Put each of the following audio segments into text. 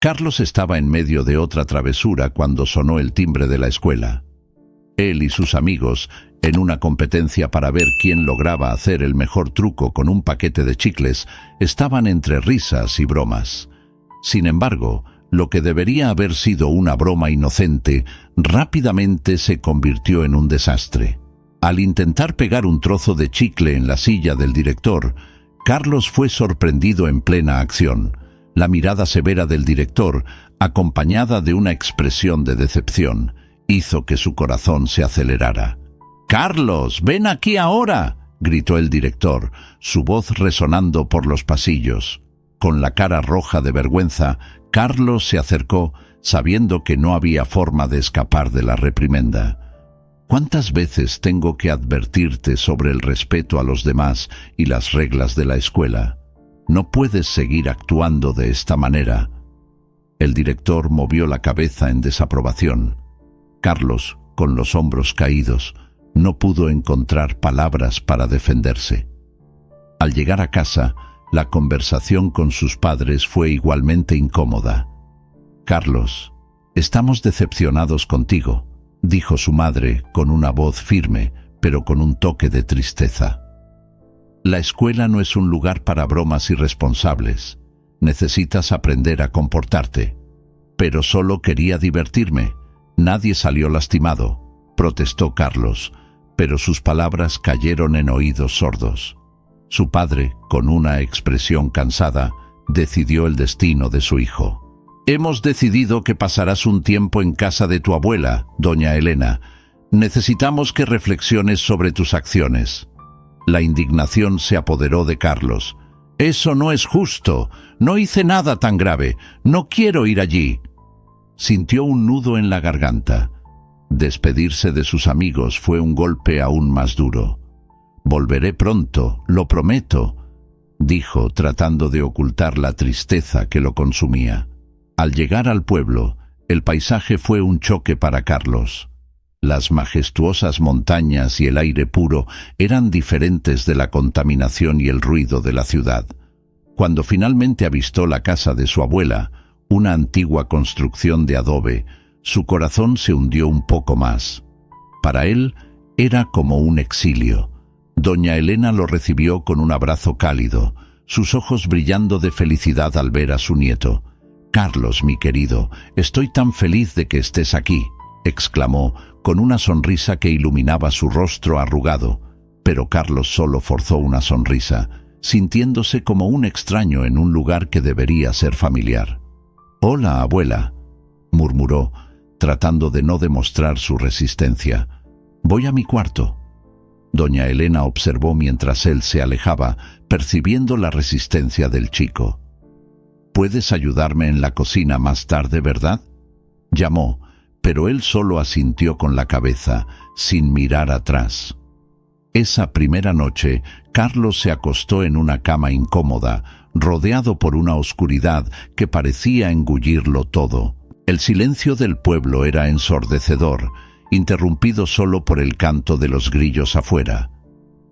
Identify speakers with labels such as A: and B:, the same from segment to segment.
A: Carlos estaba en medio de otra travesura cuando sonó el timbre de la escuela. Él y sus amigos, en una competencia para ver quién lograba hacer el mejor truco con un paquete de chicles, estaban entre risas y bromas. Sin embargo, lo que debería haber sido una broma inocente, rápidamente se convirtió en un desastre. Al intentar pegar un trozo de chicle en la silla del director, Carlos fue sorprendido en plena acción. La mirada severa del director, acompañada de una expresión de decepción, hizo que su corazón se acelerara. «¡Carlos, ven aquí ahora!», gritó el director, su voz resonando por los pasillos. Con la cara roja de vergüenza, Carlos se acercó, sabiendo que no había forma de escapar de la reprimenda. ¿Cuántas veces tengo que advertirte sobre el respeto a los demás y las reglas de la escuela? No puedes seguir actuando de esta manera. El director movió la cabeza en desaprobación. Carlos, con los hombros caídos, no pudo encontrar palabras para defenderse. Al llegar a casa, la conversación con sus padres fue igualmente incómoda. «Carlos, estamos decepcionados contigo», dijo su madre con una voz firme, pero con un toque de tristeza. «La escuela no es un lugar para bromas irresponsables. Necesitas aprender a comportarte». «Pero solo quería divertirme. Nadie salió lastimado», protestó Carlos, pero sus palabras cayeron en oídos sordos. Su padre, con una expresión cansada, decidió el destino de su hijo. «Hemos decidido que pasarás un tiempo en casa de tu abuela, doña Elena. Necesitamos que reflexiones sobre tus acciones». La indignación se apoderó de Carlos. «Eso no es justo. No hice nada tan grave. No quiero ir allí». Sintió un nudo en la garganta. Despedirse de sus amigos fue un golpe aún más duro. «Volveré pronto, lo prometo», dijo, tratando de ocultar la tristeza que lo consumía. Al llegar al pueblo, el paisaje fue un choque para Carlos. Las majestuosas montañas y el aire puro eran diferentes de la contaminación y el ruido de la ciudad. Cuando finalmente avistó la casa de su abuela, una antigua construcción de adobe, su corazón se hundió un poco más. Para él era como un exilio. Doña Elena lo recibió con un abrazo cálido, sus ojos brillando de felicidad al ver a su nieto. «Carlos, mi querido, estoy tan feliz de que estés aquí», exclamó, con una sonrisa que iluminaba su rostro arrugado. Pero Carlos solo forzó una sonrisa, sintiéndose como un extraño en un lugar que debería ser familiar. «Hola, abuela», murmuró, tratando de no demostrar su resistencia. «Voy a mi cuarto». Doña Elena observó mientras él se alejaba, percibiendo la resistencia del chico. «¿Puedes ayudarme en la cocina más tarde, verdad?», llamó, pero él solo asintió con la cabeza, sin mirar atrás. Esa primera noche, Carlos se acostó en una cama incómoda, rodeado por una oscuridad que parecía engullirlo todo. El silencio del pueblo era ensordecedor, interrumpido solo por el canto de los grillos afuera.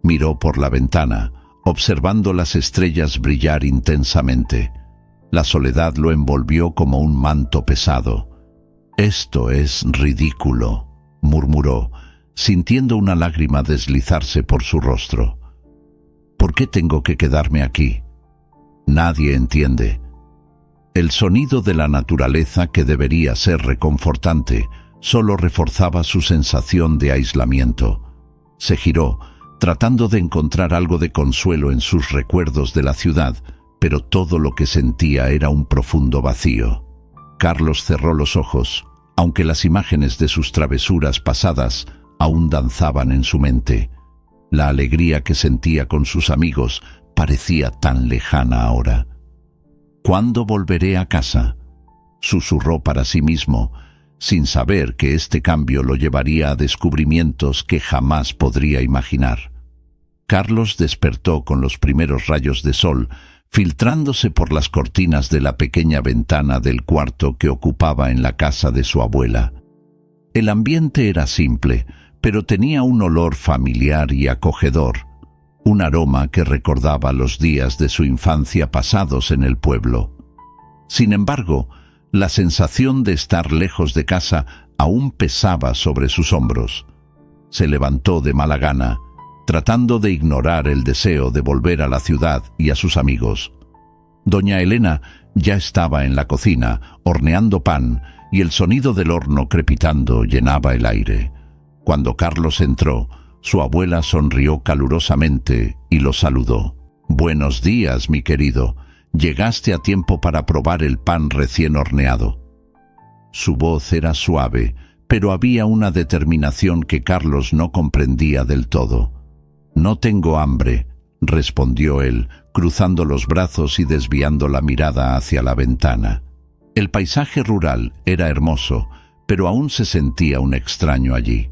A: Miró por la ventana, observando las estrellas brillar intensamente. La soledad lo envolvió como un manto pesado. «Esto es ridículo», murmuró, sintiendo una lágrima deslizarse por su rostro. «¿Por qué tengo que quedarme aquí? Nadie entiende». El sonido de la naturaleza, que debería ser reconfortante, solo reforzaba su sensación de aislamiento. Se giró, tratando de encontrar algo de consuelo en sus recuerdos de la ciudad, pero todo lo que sentía era un profundo vacío. Carlos cerró los ojos, aunque las imágenes de sus travesuras pasadas aún danzaban en su mente. La alegría que sentía con sus amigos parecía tan lejana ahora. «¿Cuándo volveré a casa?», susurró para sí mismo, sin saber que este cambio lo llevaría a descubrimientos que jamás podría imaginar. Carlos despertó con los primeros rayos de sol, filtrándose por las cortinas de la pequeña ventana del cuarto que ocupaba en la casa de su abuela. El ambiente era simple, pero tenía un olor familiar y acogedor, un aroma que recordaba los días de su infancia pasados en el pueblo. Sin embargo, La sensación de estar lejos de casa aún pesaba sobre sus hombros. Se levantó de mala gana, tratando de ignorar el deseo de volver a la ciudad y a sus amigos. Doña Elena ya estaba en la cocina, horneando pan, y el sonido del horno crepitando llenaba el aire. Cuando Carlos entró, su abuela sonrió calurosamente y lo saludó. «Buenos días, mi querido. Llegaste a tiempo para probar el pan recién horneado». Su voz era suave, pero había una determinación que Carlos no comprendía del todo. «No tengo hambre», respondió él, cruzando los brazos y desviando la mirada hacia la ventana. El paisaje rural era hermoso, pero aún se sentía un extraño allí.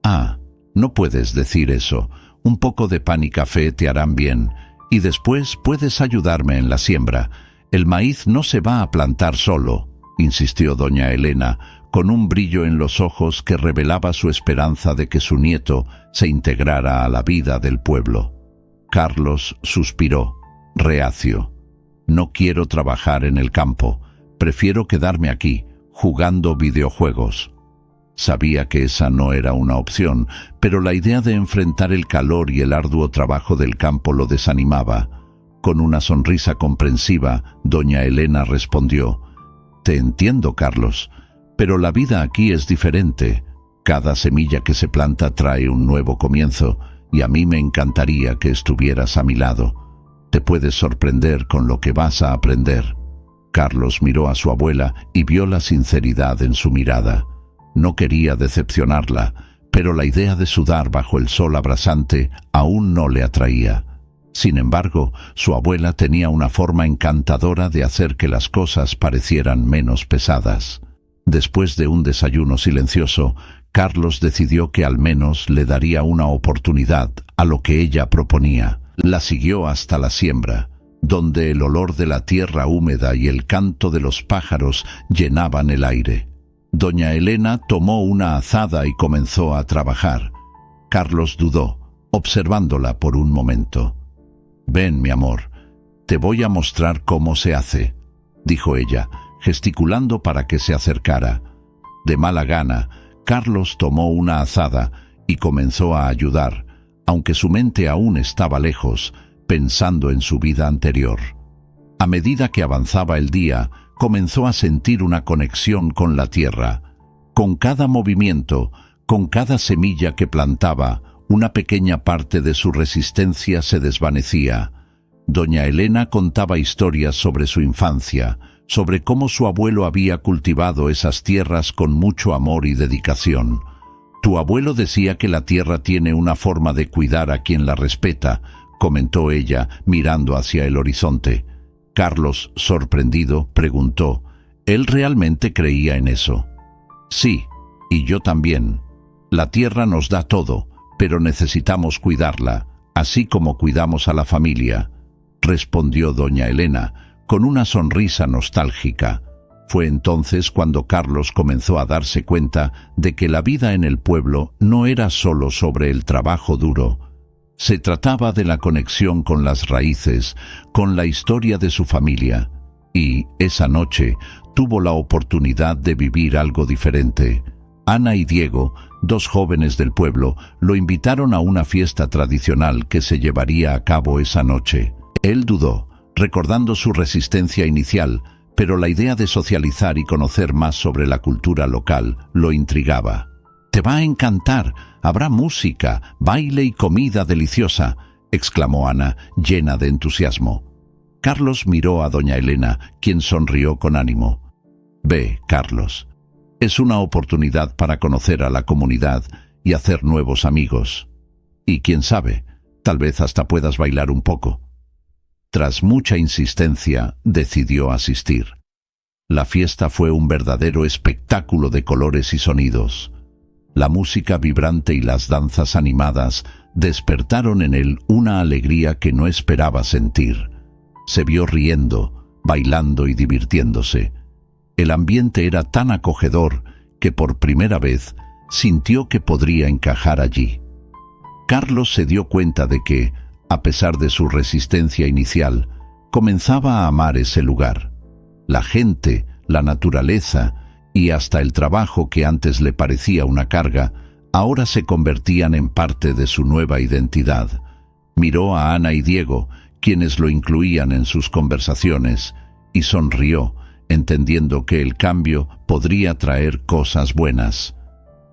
A: «Ah, no puedes decir eso. Un poco de pan y café te harán bien, y después puedes ayudarme en la siembra. El maíz no se va a plantar solo», insistió doña Elena, con un brillo en los ojos que revelaba su esperanza de que su nieto se integrara a la vida del pueblo. Carlos suspiró, reacio. «No quiero trabajar en el campo. Prefiero quedarme aquí, jugando videojuegos». Sabía que esa no era una opción, pero la idea de enfrentar el calor y el arduo trabajo del campo lo desanimaba. Con una sonrisa comprensiva, doña Elena respondió: «Te entiendo, Carlos, pero la vida aquí es diferente. Cada semilla que se planta trae un nuevo comienzo, y a mí me encantaría que estuvieras a mi lado. Te puedes sorprender con lo que vas a aprender». Carlos miró a su abuela y vio la sinceridad en su mirada. No quería decepcionarla, pero la idea de sudar bajo el sol abrasante aún no le atraía. Sin embargo, su abuela tenía una forma encantadora de hacer que las cosas parecieran menos pesadas. Después de un desayuno silencioso, Carlos decidió que al menos le daría una oportunidad a lo que ella proponía. La siguió hasta la siembra, donde el olor de la tierra húmeda y el canto de los pájaros llenaban el aire. Doña Elena tomó una azada y comenzó a trabajar. Carlos dudó, observándola por un momento. «Ven, mi amor, te voy a mostrar cómo se hace», dijo ella, gesticulando para que se acercara. De mala gana, Carlos tomó una azada y comenzó a ayudar, aunque su mente aún estaba lejos, pensando en su vida anterior. A medida que avanzaba el día, comenzó a sentir una conexión con la tierra. Con cada movimiento, con cada semilla que plantaba, una pequeña parte de su resistencia se desvanecía. Doña Elena contaba historias sobre su infancia, sobre cómo su abuelo había cultivado esas tierras con mucho amor y dedicación. «Tu abuelo decía que la tierra tiene una forma de cuidar a quien la respeta», comentó ella, mirando hacia el horizonte. Carlos, sorprendido, preguntó: ¿él realmente creía en eso? «Sí, y yo también. La tierra nos da todo, pero necesitamos cuidarla, así como cuidamos a la familia», respondió doña Elena, con una sonrisa nostálgica. Fue entonces cuando Carlos comenzó a darse cuenta de que la vida en el pueblo no era solo sobre el trabajo duro. Se trataba de la conexión con las raíces, con la historia de su familia, y esa noche tuvo la oportunidad de vivir algo diferente. Ana y Diego, dos jóvenes del pueblo, lo invitaron a una fiesta tradicional que se llevaría a cabo esa noche. Él dudó, recordando su resistencia inicial, pero la idea de socializar y conocer más sobre la cultura local lo intrigaba. «Te va a encantar. Habrá música, baile y comida deliciosa», exclamó Ana, llena de entusiasmo. Carlos miró a doña Elena, quien sonrió con ánimo. «Ve, Carlos, es una oportunidad para conocer a la comunidad y hacer nuevos amigos. Y quién sabe, tal vez hasta puedas bailar un poco». Tras mucha insistencia, decidió asistir. La fiesta fue un verdadero espectáculo de colores y sonidos. La música vibrante y las danzas animadas despertaron en él una alegría que no esperaba sentir. Se vio riendo, bailando y divirtiéndose. El ambiente era tan acogedor que por primera vez sintió que podría encajar allí. Carlos se dio cuenta de que, a pesar de su resistencia inicial, comenzaba a amar ese lugar. La gente, la naturaleza y hasta el trabajo que antes le parecía una carga, ahora se convertían en parte de su nueva identidad. Miró a Ana y Diego, quienes lo incluían en sus conversaciones, y sonrió, entendiendo que el cambio podría traer cosas buenas.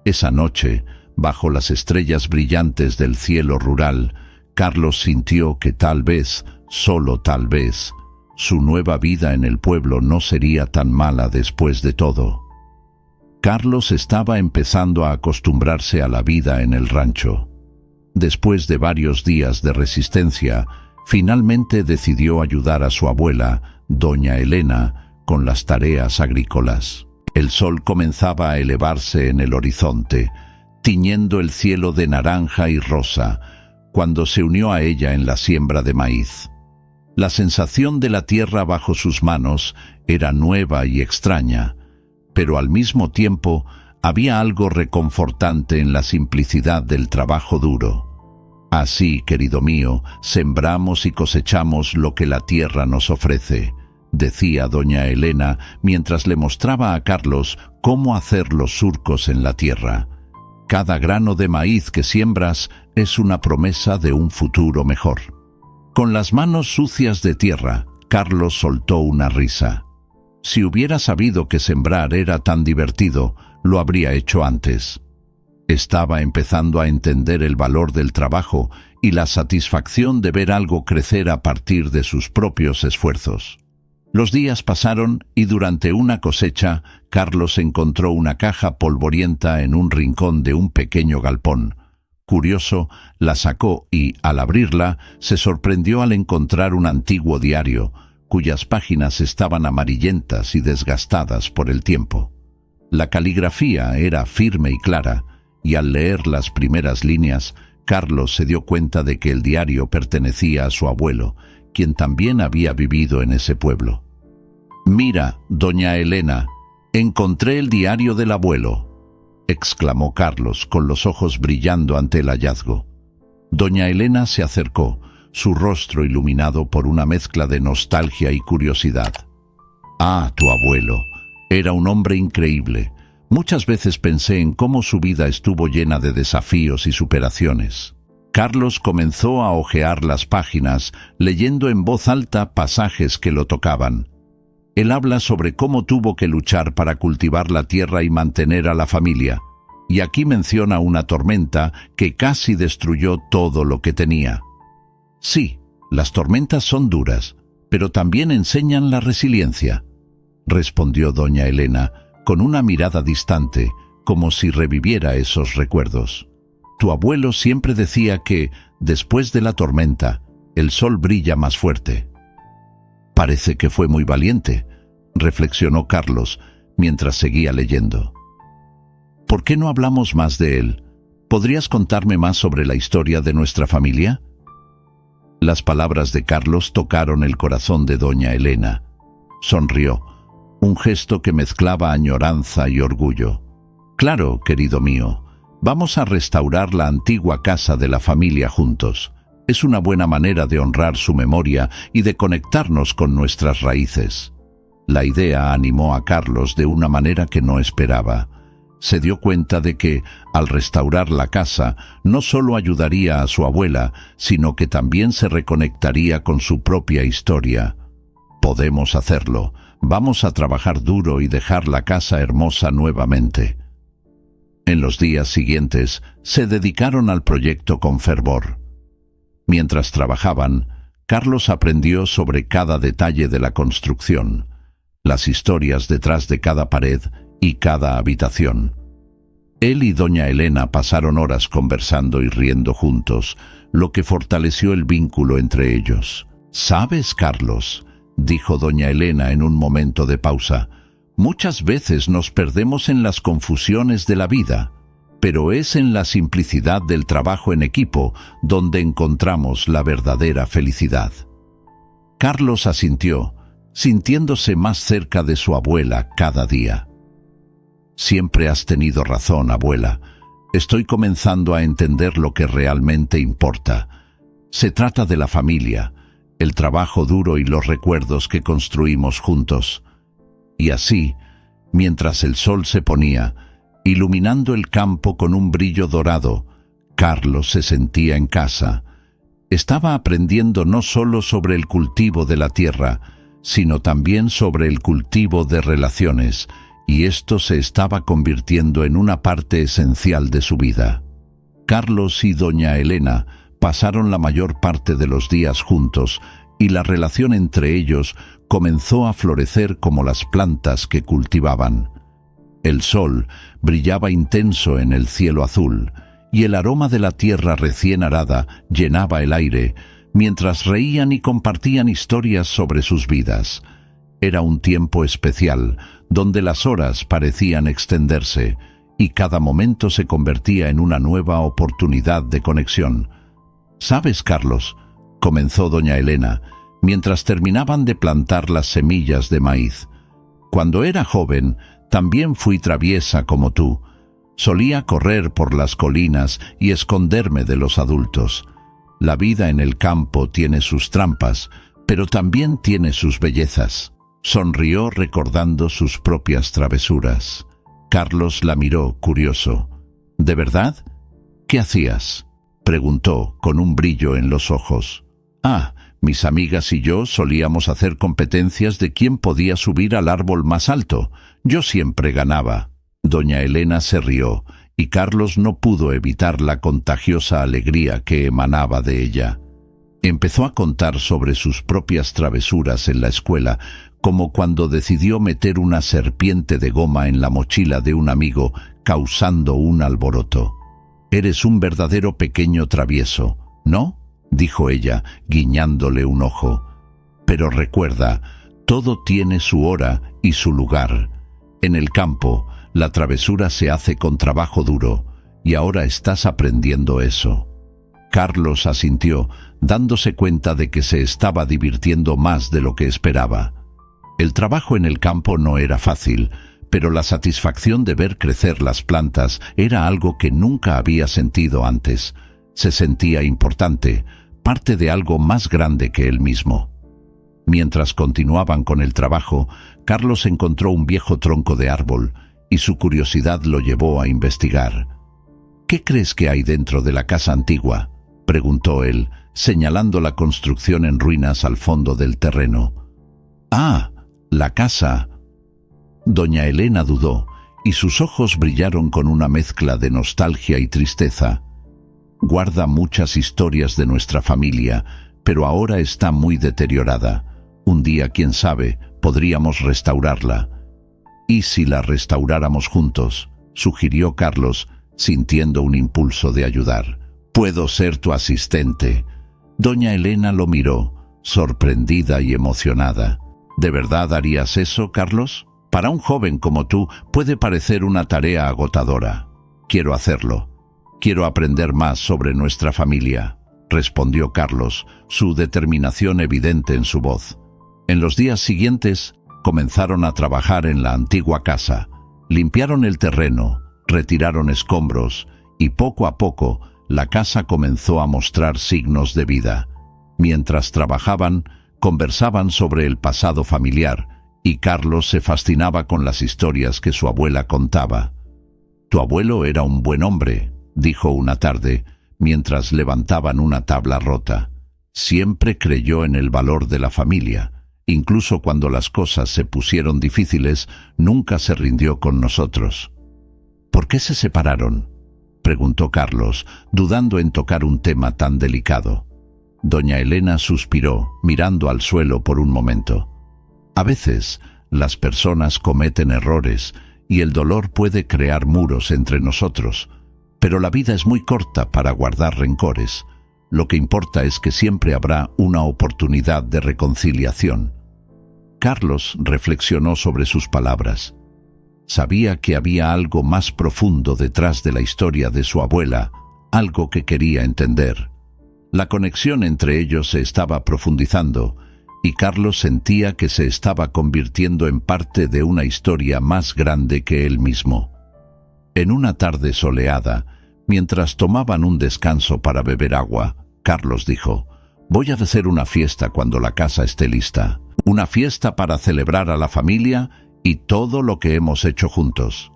A: Esa noche, bajo las estrellas brillantes del cielo rural, Carlos sintió que tal vez, solo tal vez, su nueva vida en el pueblo no sería tan mala después de todo. Carlos estaba empezando a acostumbrarse a la vida en el rancho. Después de varios días de resistencia, finalmente decidió ayudar a su abuela, doña Elena, con las tareas agrícolas. El sol comenzaba a elevarse en el horizonte, tiñendo el cielo de naranja y rosa, cuando se unió a ella en la siembra de maíz. La sensación de la tierra bajo sus manos era nueva y extraña, pero al mismo tiempo había algo reconfortante en la simplicidad del trabajo duro. Así, querido mío, sembramos y cosechamos lo que la tierra nos ofrece, decía doña Elena mientras le mostraba a Carlos cómo hacer los surcos en la tierra. Cada grano de maíz que siembras es una promesa de un futuro mejor. Con las manos sucias de tierra, Carlos soltó una risa. Si hubiera sabido que sembrar era tan divertido, lo habría hecho antes. Estaba empezando a entender el valor del trabajo y la satisfacción de ver algo crecer a partir de sus propios esfuerzos. Los días pasaron y durante una cosecha, Carlos encontró una caja polvorienta en un rincón de un pequeño galpón. Curioso, la sacó y, al abrirla, se sorprendió al encontrar un antiguo diario, cuyas páginas estaban amarillentas y desgastadas por el tiempo. La caligrafía era firme y clara, y al leer las primeras líneas, Carlos se dio cuenta de que el diario pertenecía a su abuelo, quien también había vivido en ese pueblo. «Mira, doña Elena, encontré el diario del abuelo», exclamó Carlos, con los ojos brillando ante el hallazgo. Doña Elena se acercó, su rostro iluminado por una mezcla de nostalgia y curiosidad. «Ah, tu abuelo. Era un hombre increíble. Muchas veces pensé en cómo su vida estuvo llena de desafíos y superaciones». Carlos comenzó a hojear las páginas, leyendo en voz alta pasajes que lo tocaban. Él habla sobre cómo tuvo que luchar para cultivar la tierra y mantener a la familia, y aquí menciona una tormenta que casi destruyó todo lo que tenía. Sí, las tormentas son duras, pero también enseñan la resiliencia, respondió doña Elena, con una mirada distante, como si reviviera esos recuerdos. Tu abuelo siempre decía que, después de la tormenta, el sol brilla más fuerte. Parece que fue muy valiente, reflexionó Carlos, mientras seguía leyendo. ¿Por qué no hablamos más de él? ¿Podrías contarme más sobre la historia de nuestra familia? Las palabras de Carlos tocaron el corazón de doña Elena. Sonrió, un gesto que mezclaba añoranza y orgullo. Claro, querido mío. Vamos a restaurar la antigua casa de la familia juntos. Es una buena manera de honrar su memoria y de conectarnos con nuestras raíces. La idea animó a Carlos de una manera que no esperaba. Se dio cuenta de que, al restaurar la casa, no solo ayudaría a su abuela, sino que también se reconectaría con su propia historia. Podemos hacerlo. Vamos a trabajar duro y dejar la casa hermosa nuevamente. En los días siguientes, se dedicaron al proyecto con fervor. Mientras trabajaban, Carlos aprendió sobre cada detalle de la construcción, las historias detrás de cada pared y cada habitación. Él y doña Elena pasaron horas conversando y riendo juntos, lo que fortaleció el vínculo entre ellos. «¿Sabes, Carlos?», dijo doña Elena en un momento de pausa, «muchas veces nos perdemos en las confusiones de la vida, pero es en la simplicidad del trabajo en equipo donde encontramos la verdadera felicidad». Carlos asintió, sintiéndose más cerca de su abuela cada día. «Siempre has tenido razón, abuela. Estoy comenzando a entender lo que realmente importa. Se trata de la familia, el trabajo duro y los recuerdos que construimos juntos. Y así, mientras el sol se ponía, iluminando el campo con un brillo dorado, Carlos se sentía en casa. Estaba aprendiendo no solo sobre el cultivo de la tierra, sino también sobre el cultivo de relaciones, y esto se estaba convirtiendo en una parte esencial de su vida. Carlos y doña Elena pasaron la mayor parte de los días juntos, y la relación entre ellos comenzó a florecer como las plantas que cultivaban. El sol brillaba intenso en el cielo azul, y el aroma de la tierra recién arada llenaba el aire, mientras reían y compartían historias sobre sus vidas. Era un tiempo especial, donde las horas parecían extenderse, y cada momento se convertía en una nueva oportunidad de conexión. «¿Sabes, Carlos?», comenzó doña Elena, mientras terminaban de plantar las semillas de maíz. «Cuando era joven, también fui traviesa como tú. Solía correr por las colinas y esconderme de los adultos. La vida en el campo tiene sus trampas, pero también tiene sus bellezas». Sonrió recordando sus propias travesuras. Carlos la miró curioso. «¿De verdad? ¿Qué hacías?», preguntó con un brillo en los ojos. «Ah, mis amigas y yo solíamos hacer competencias de quién podía subir al árbol más alto. Yo siempre ganaba». Doña Elena se rió, y Carlos no pudo evitar la contagiosa alegría que emanaba de ella. Empezó a contar sobre sus propias travesuras en la escuela, como cuando decidió meter una serpiente de goma en la mochila de un amigo, causando un alboroto. «Eres un verdadero pequeño travieso, ¿no?», dijo ella, guiñándole un ojo. «Pero recuerda, todo tiene su hora y su lugar. En el campo, la travesura se hace con trabajo duro, y ahora estás aprendiendo eso». Carlos asintió, dándose cuenta de que se estaba divirtiendo más de lo que esperaba. El trabajo en el campo no era fácil, pero la satisfacción de ver crecer las plantas era algo que nunca había sentido antes. Se sentía importante, parte de algo más grande que él mismo. Mientras continuaban con el trabajo, Carlos encontró un viejo tronco de árbol, y su curiosidad lo llevó a investigar. «¿Qué crees que hay dentro de la casa antigua?», preguntó él, señalando la construcción en ruinas al fondo del terreno. «Ah, la casa». Doña Elena dudó, y sus ojos brillaron con una mezcla de nostalgia y tristeza. «Guarda muchas historias de nuestra familia, pero ahora está muy deteriorada. Un día, quién sabe, podríamos restaurarla». «¿Y si la restauráramos juntos?», sugirió Carlos, sintiendo un impulso de ayudar. «Puedo ser tu asistente». Doña Elena lo miró, sorprendida y emocionada. «¿De verdad harías eso, Carlos? Para un joven como tú puede parecer una tarea agotadora». «Quiero hacerlo. Quiero aprender más sobre nuestra familia», respondió Carlos, su determinación evidente en su voz. En los días siguientes, comenzaron a trabajar en la antigua casa. Limpiaron el terreno, retiraron escombros, y poco a poco la casa comenzó a mostrar signos de vida. Mientras trabajaban, conversaban sobre el pasado familiar, y Carlos se fascinaba con las historias que su abuela contaba. «Tu abuelo era un buen hombre», dijo una tarde, mientras levantaban una tabla rota. «Siempre creyó en el valor de la familia. Incluso cuando las cosas se pusieron difíciles, nunca se rindió con nosotros». «¿Por qué se separaron?», preguntó Carlos, dudando en tocar un tema tan delicado. Doña Elena suspiró, mirando al suelo por un momento. «A veces, las personas cometen errores, y el dolor puede crear muros entre nosotros. Pero la vida es muy corta para guardar rencores. Lo que importa es que siempre habrá una oportunidad de reconciliación». Carlos reflexionó sobre sus palabras. Sabía que había algo más profundo detrás de la historia de su abuela, algo que quería entender. La conexión entre ellos se estaba profundizando, y Carlos sentía que se estaba convirtiendo en parte de una historia más grande que él mismo. En una tarde soleada, mientras tomaban un descanso para beber agua, Carlos dijo: «Voy a hacer una fiesta cuando la casa esté lista. Una fiesta para celebrar a la familia y todo lo que hemos hecho juntos.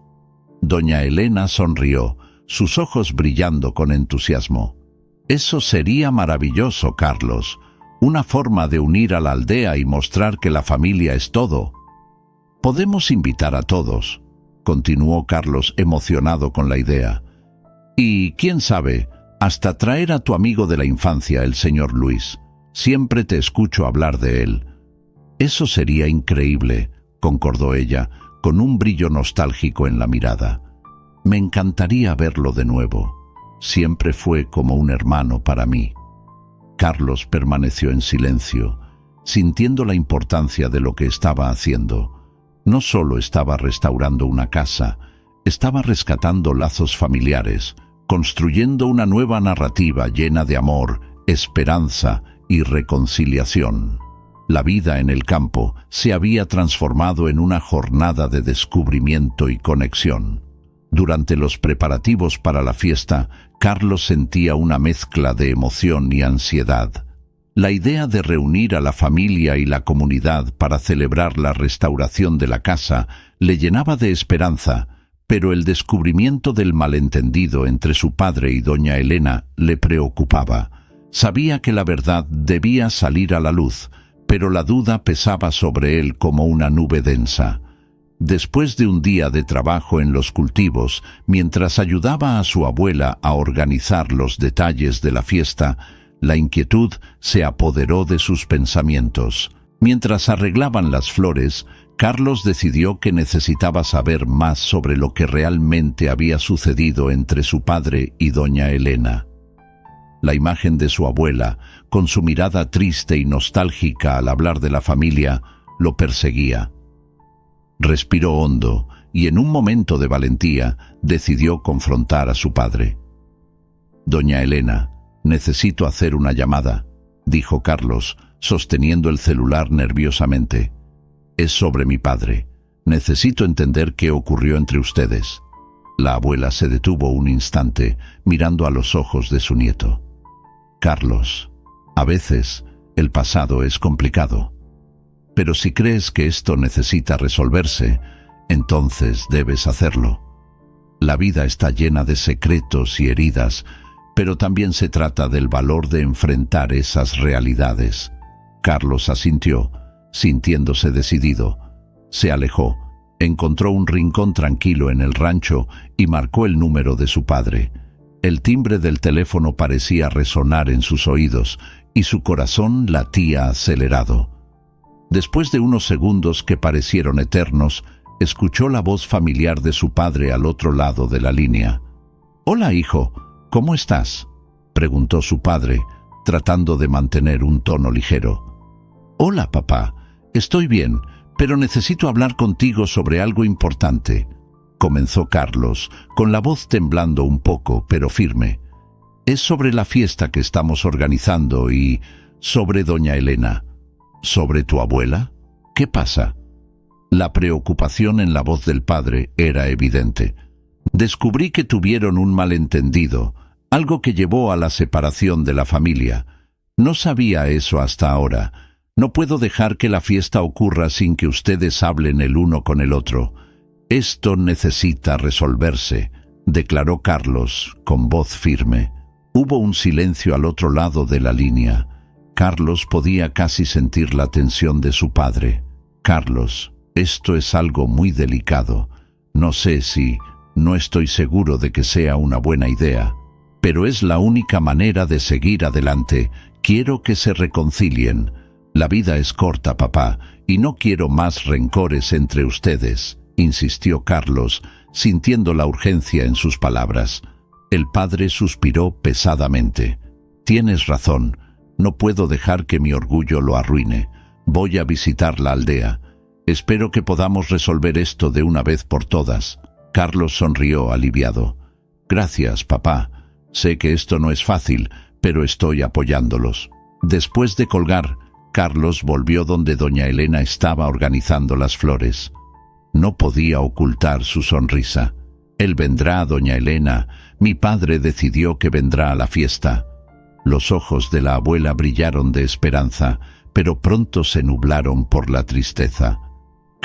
A: Doña Elena sonrió, sus ojos brillando con entusiasmo. Eso sería maravilloso, Carlos. Una forma de unir a la aldea y mostrar que la familia es todo. Podemos invitar a todos, continuó Carlos emocionado con la idea. Y, quién sabe, hasta traer a tu amigo de la infancia, el señor Luis. Siempre te escucho hablar de él. Eso sería increíble, concordó ella, con un brillo nostálgico en la mirada. Me encantaría verlo de nuevo. Siempre fue como un hermano para mí. Carlos permaneció en silencio, sintiendo la importancia de lo que estaba haciendo. No solo estaba restaurando una casa, estaba rescatando lazos familiares, construyendo una nueva narrativa llena de amor, esperanza y reconciliación. La vida en el campo se había transformado en una jornada de descubrimiento y conexión. Durante los preparativos para la fiesta, Carlos sentía una mezcla de emoción y ansiedad. La idea de reunir a la familia y la comunidad para celebrar la restauración de la casa le llenaba de esperanza, pero el descubrimiento del malentendido entre su padre y doña Elena le preocupaba. Sabía que la verdad debía salir a la luz, pero la duda pesaba sobre él como una nube densa. Después de un día de trabajo en los cultivos, mientras ayudaba a su abuela a organizar los detalles de la fiesta, la inquietud se apoderó de sus pensamientos. Mientras arreglaban las flores, Carlos decidió que necesitaba saber más sobre lo que realmente había sucedido entre su padre y doña Elena. La imagen de su abuela, con su mirada triste y nostálgica al hablar de la familia, lo perseguía. Respiró hondo y en un momento de valentía decidió confrontar a su padre. «Doña Elena, necesito hacer una llamada», dijo Carlos, sosteniendo el celular nerviosamente. «Es sobre mi padre. Necesito entender qué ocurrió entre ustedes». La abuela se detuvo un instante, mirando a los ojos de su nieto. «Carlos, a veces el pasado es complicado. Pero si crees que esto necesita resolverse, entonces debes hacerlo. La vida está llena de secretos y heridas, pero también se trata del valor de enfrentar esas realidades». Carlos asintió, sintiéndose decidido. Se alejó, encontró un rincón tranquilo en el rancho y marcó el número de su padre. El timbre del teléfono parecía resonar en sus oídos y su corazón latía acelerado. Después de unos segundos que parecieron eternos, escuchó la voz familiar de su padre al otro lado de la línea. «Hola, hijo, ¿cómo estás?», preguntó su padre, tratando de mantener un tono ligero. «Hola, papá, estoy bien, pero necesito hablar contigo sobre algo importante», comenzó Carlos, con la voz temblando un poco, pero firme. «Es sobre la fiesta que estamos organizando y sobre doña Elena». «¿Sobre tu abuela? ¿Qué pasa?». La preocupación en la voz del padre era evidente. «Descubrí que tuvieron un malentendido, algo que llevó a la separación de la familia. No sabía eso hasta ahora. No puedo dejar que la fiesta ocurra sin que ustedes hablen el uno con el otro. Esto necesita resolverse», declaró Carlos con voz firme. Hubo un silencio al otro lado de la línea. Carlos podía casi sentir la tensión de su padre. «Carlos, esto es algo muy delicado. No estoy seguro de que sea una buena idea, pero es la única manera de seguir adelante. Quiero que se reconcilien. La vida es corta, papá, y no quiero más rencores entre ustedes», insistió Carlos, sintiendo la urgencia en sus palabras. El padre suspiró pesadamente. «Tienes razón. No puedo dejar que mi orgullo lo arruine. Voy a visitar la aldea. Espero que podamos resolver esto de una vez por todas». Carlos sonrió aliviado. «Gracias, papá. Sé que esto no es fácil, pero estoy apoyándolos». Después de colgar, Carlos volvió donde doña Elena estaba organizando las flores. No podía ocultar su sonrisa. «Él vendrá, doña Elena. Mi padre decidió que vendrá a la fiesta». Los ojos de la abuela brillaron de esperanza, pero pronto se nublaron por la tristeza.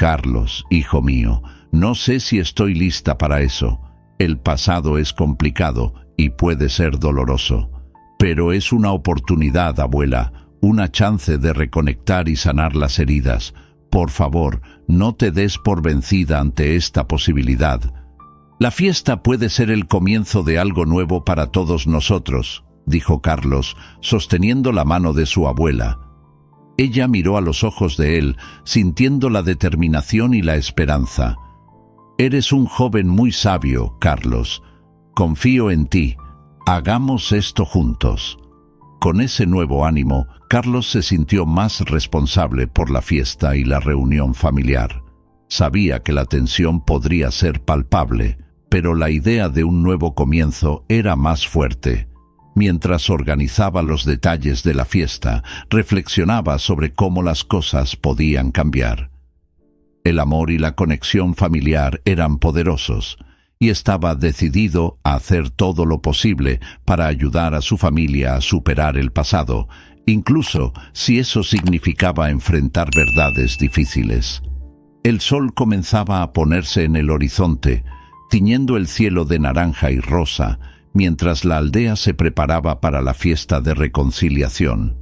A: Carlos, hijo mío, no sé si estoy lista para eso. El pasado es complicado y puede ser doloroso. Pero es una oportunidad, abuela, una chance de reconectar y sanar las heridas. Por favor, no te des por vencida ante esta posibilidad. La fiesta puede ser el comienzo de algo nuevo para todos nosotros, dijo Carlos, sosteniendo la mano de su abuela. Ella miró a los ojos de él, sintiendo la determinación y la esperanza. Eres un joven muy sabio, Carlos. Confío en ti. Hagamos esto juntos. Con ese nuevo ánimo, Carlos se sintió más responsable por la fiesta y la reunión familiar. Sabía que la tensión podría ser palpable, pero la idea de un nuevo comienzo era más fuerte. Mientras organizaba los detalles de la fiesta, reflexionaba sobre cómo las cosas podían cambiar. El amor y la conexión familiar eran poderosos, y estaba decidido a hacer todo lo posible para ayudar a su familia a superar el pasado, incluso si eso significaba enfrentar verdades difíciles. El sol comenzaba a ponerse en el horizonte, tiñendo el cielo de naranja y rosa, mientras la aldea se preparaba para la fiesta de reconciliación.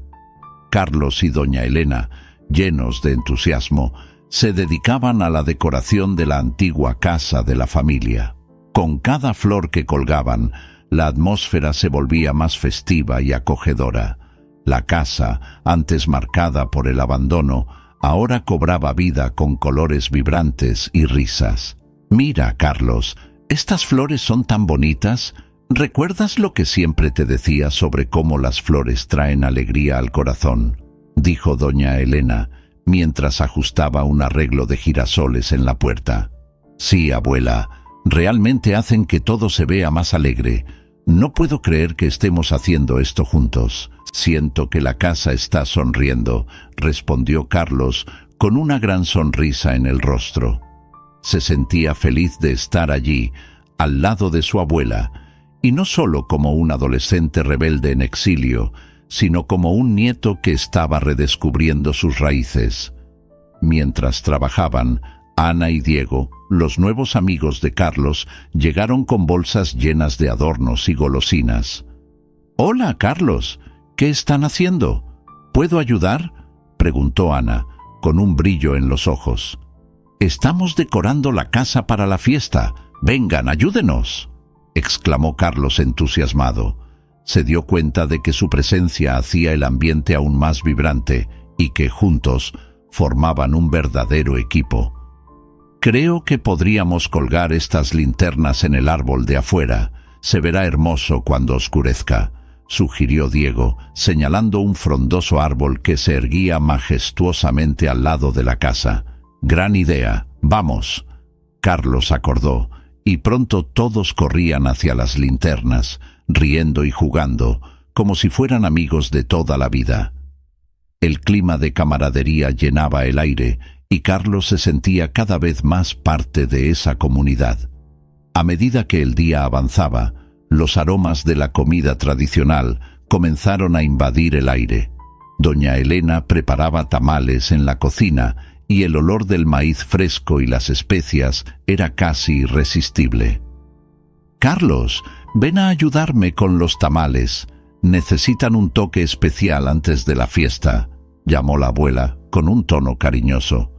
A: Carlos y doña Elena, llenos de entusiasmo, se dedicaban a la decoración de la antigua casa de la familia. Con cada flor que colgaban, la atmósfera se volvía más festiva y acogedora. La casa, antes marcada por el abandono, ahora cobraba vida con colores vibrantes y risas. «Mira, Carlos, estas flores son tan bonitas. ¿Recuerdas lo que siempre te decía sobre cómo las flores traen alegría al corazón?», dijo doña Elena, mientras ajustaba un arreglo de girasoles en la puerta. «Sí, abuela, realmente hacen que todo se vea más alegre. No puedo creer que estemos haciendo esto juntos. Siento que la casa está sonriendo», respondió Carlos con una gran sonrisa en el rostro. Se sentía feliz de estar allí, al lado de su abuela, y no solo como un adolescente rebelde en exilio, sino como un nieto que estaba redescubriendo sus raíces. Mientras trabajaban, Ana y Diego, los nuevos amigos de Carlos, llegaron con bolsas llenas de adornos y golosinas. «Hola, Carlos, ¿qué están haciendo? ¿Puedo ayudar?», preguntó Ana, con un brillo en los ojos. «Estamos decorando la casa para la fiesta. Vengan, ayúdenos», exclamó Carlos entusiasmado. Se dio cuenta de que su presencia hacía el ambiente aún más vibrante y que juntos formaban un verdadero equipo. «Creo que podríamos colgar estas linternas en el árbol de afuera. Se verá hermoso cuando oscurezca», sugirió Diego, señalando un frondoso árbol que se erguía majestuosamente al lado de la casa. «Gran idea. Vamos». Carlos acordó, y pronto todos corrían hacia las linternas, riendo y jugando, como si fueran amigos de toda la vida. El clima de camaradería llenaba el aire, y Carlos se sentía cada vez más parte de esa comunidad. A medida que el día avanzaba, los aromas de la comida tradicional comenzaron a invadir el aire. Doña Elena preparaba tamales en la cocina, y el olor del maíz fresco y las especias era casi irresistible. «Carlos, ven a ayudarme con los tamales. Necesitan un toque especial antes de la fiesta», llamó la abuela con un tono cariñoso.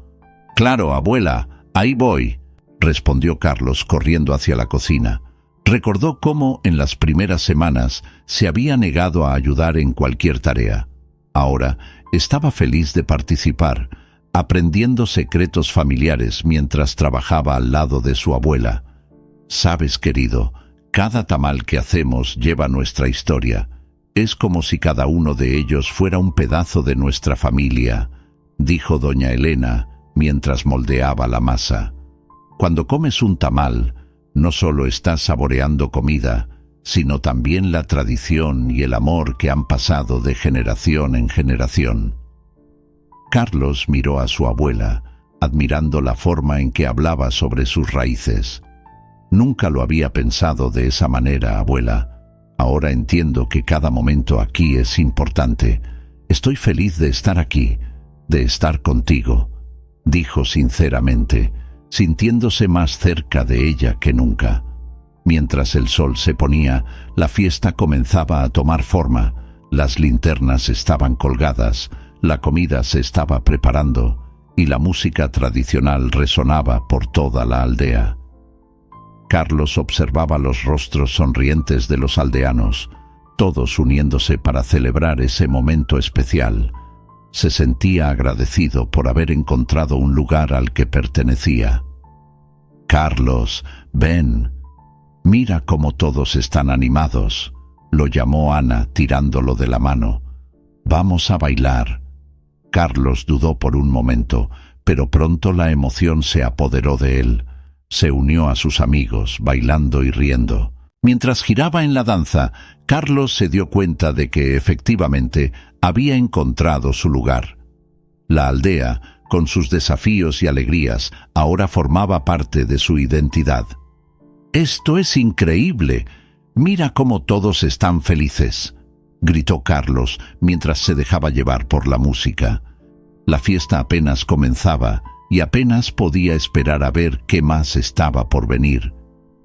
A: «Claro, abuela, ahí voy», respondió Carlos corriendo hacia la cocina. Recordó cómo en las primeras semanas se había negado a ayudar en cualquier tarea. Ahora estaba feliz de participar, aprendiendo secretos familiares mientras trabajaba al lado de su abuela. «Sabes, querido, cada tamal que hacemos lleva nuestra historia. Es como si cada uno de ellos fuera un pedazo de nuestra familia», dijo doña Elena mientras moldeaba la masa. «Cuando comes un tamal, no solo estás saboreando comida, sino también la tradición y el amor que han pasado de generación en generación». Carlos miró a su abuela, admirando la forma en que hablaba sobre sus raíces. «Nunca lo había pensado de esa manera, abuela. Ahora entiendo que cada momento aquí es importante. Estoy feliz de estar aquí, de estar contigo». dijo sinceramente, sintiéndose más cerca de ella que nunca. Mientras el sol se ponía, la fiesta comenzaba a tomar forma. Las linternas estaban colgadas, la comida se estaba preparando y la música tradicional resonaba por toda la aldea. Carlos observaba los rostros sonrientes de los aldeanos, todos uniéndose para celebrar ese momento especial. Se sentía agradecido por haber encontrado un lugar al que pertenecía. «Carlos, ven. Mira cómo todos están animados», lo llamó Ana tirándolo de la mano. «Vamos a bailar». Carlos dudó por un momento, pero pronto la emoción se apoderó de él. Se unió a sus amigos, bailando y riendo. Mientras giraba en la danza, Carlos se dio cuenta de que efectivamente había encontrado su lugar. La aldea, con sus desafíos y alegrías, ahora formaba parte de su identidad. «Esto es increíble. Mira cómo todos están felices», gritó Carlos mientras se dejaba llevar por la música. La fiesta apenas comenzaba y apenas podía esperar a ver qué más estaba por venir.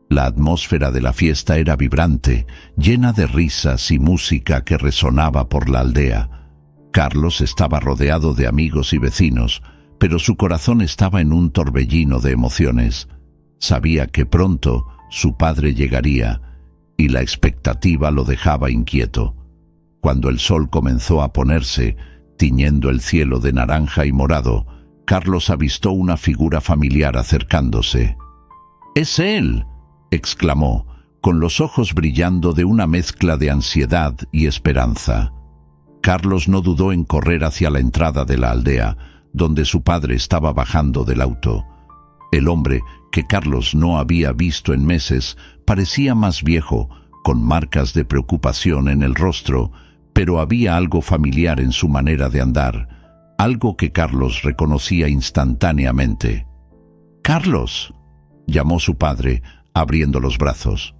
A: La atmósfera de la fiesta era vibrante, llena de risas y música que resonaba por la aldea. Carlos estaba rodeado de amigos y vecinos, pero su corazón estaba en un torbellino de emociones. Sabía que pronto su padre llegaría, y la expectativa lo dejaba inquieto. Cuando el sol comenzó a ponerse, tiñendo el cielo de naranja y morado, Carlos avistó una figura familiar acercándose. «¡Es él!», exclamó, con los ojos brillando de una mezcla de ansiedad y esperanza. Carlos no dudó en correr hacia la entrada de la aldea, donde su padre estaba bajando del auto. El hombre, que Carlos no había visto en meses, parecía más viejo, con marcas de preocupación en el rostro, pero había algo familiar en su manera de andar, algo que Carlos reconocía instantáneamente. «¡Carlos!», llamó su padre, abriendo los brazos.